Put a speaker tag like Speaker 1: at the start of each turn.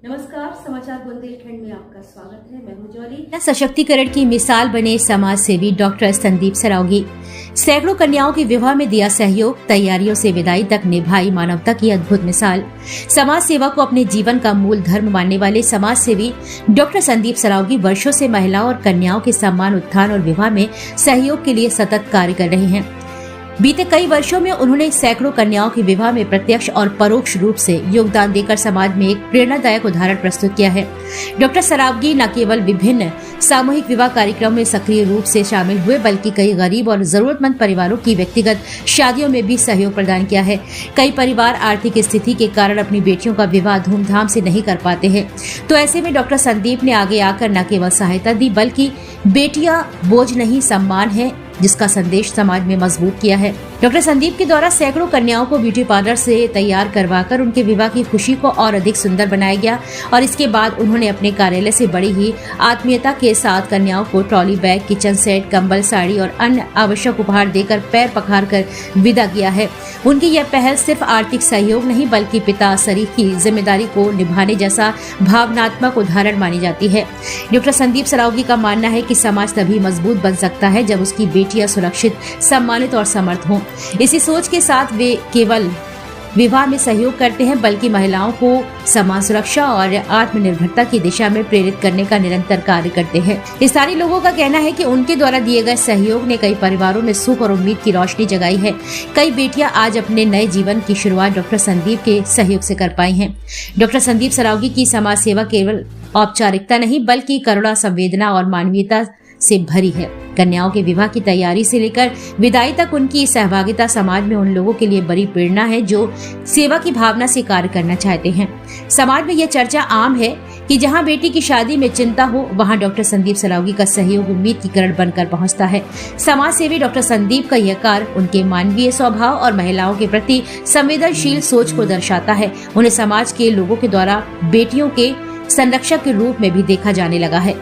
Speaker 1: नमस्कार, समाचार बुंदेलखंड में आपका स्वागत है। मैं हूं जॉली।
Speaker 2: सशक्तिकरण की मिसाल बने समाज सेवी डॉक्टर संदीप सरावगी सैकड़ों कन्याओं के विवाह में दिया सहयोग, तैयारियों से विदाई तक निभाई मानवता की अद्भुत मिसाल। समाज सेवा को अपने जीवन का मूल धर्म मानने वाले समाज सेवी डॉक्टर संदीप सरावगी वर्षों से महिलाओं और कन्याओं के सम्मान, उत्थान और विवाह में सहयोग के लिए सतत कार्य कर रहे हैं। बीते कई वर्षों में उन्होंने सैकड़ों कन्याओं के विवाह में प्रत्यक्ष और परोक्ष रूप से योगदान देकर समाज में एक प्रेरणादायक उदाहरण प्रस्तुत किया है। डॉक्टर सरावगी न केवल विभिन्न सामूहिक विवाह कार्यक्रमों में सक्रिय रूप से शामिल हुए, बल्कि कई गरीब और जरूरतमंद परिवारों की व्यक्तिगत शादियों में भी सहयोग प्रदान किया है। कई परिवार आर्थिक स्थिति के कारण अपनी बेटियों का विवाह धूमधाम से नहीं कर पाते हैं, तो ऐसे में डॉक्टर संदीप ने आगे आकर न केवल सहायता दी, बल्कि बेटियां बोझ नहीं सम्मान है, जिसका संदेश समाज में मजबूत किया है। डॉक्टर संदीप के द्वारा सैकड़ों कन्याओं को ब्यूटी पार्लर से तैयार करवाकर उनके विवाह की खुशी को और अधिक सुंदर बनाया गया और इसके बाद उन्होंने अपने कार्यालय से बड़ी ही आत्मीयता के साथ कन्याओं को ट्रॉली बैग, किचन सेट, कंबल, साड़ी और अन्य आवश्यक उपहार देकर पैर पखार कर विदा किया है। उनकी यह पहल सिर्फ आर्थिक सहयोग नहीं, बल्कि पिता शरीफ की जिम्मेदारी को निभाने जैसा भावनात्मक उदाहरण मानी जाती है। डॉक्टर संदीप सरावगी का मानना है कि समाज तभी मजबूत बन सकता है जब उसकी बेटियां सुरक्षित, सम्मानित और समर्थ हों। इसी सोच के साथ वे केवल विवाह में सहयोग करते हैं, बल्कि महिलाओं को समान सुरक्षा और आत्मनिर्भरता की दिशा में प्रेरित करने का निरंतर कार्य करते हैं। स्थानीय लोगों का कहना है कि उनके द्वारा दिए गए सहयोग ने कई परिवारों में सुख और उम्मीद की रोशनी जगाई है। कई बेटियां आज अपने नए जीवन की शुरुआत डॉक्टर संदीप के सहयोग से कर पाई हैं। डॉक्टर संदीप सरावगी की समाज सेवा केवल औपचारिकता नहीं, बल्कि करुणा, संवेदना और मानवीयता से भरी है। कन्याओं के विवाह की तैयारी से लेकर विदाई तक उनकी सहभागिता समाज में उन लोगों के लिए बड़ी प्रेरणा है जो सेवा की भावना से कार्य करना चाहते हैं। समाज में यह चर्चा आम है कि जहां बेटी की शादी में चिंता हो, वहां डॉक्टर संदीप सरावगी का सहयोग उम्मीद की किरण बनकर पहुंचता है। समाज सेवी डॉक्टर संदीप का यह कार्य उनके मानवीय स्वभाव और महिलाओं के प्रति संवेदनशील सोच को दर्शाता है। उन्हें समाज के लोगों के द्वारा बेटियों के संरक्षक के रूप में भी देखा जाने लगा है।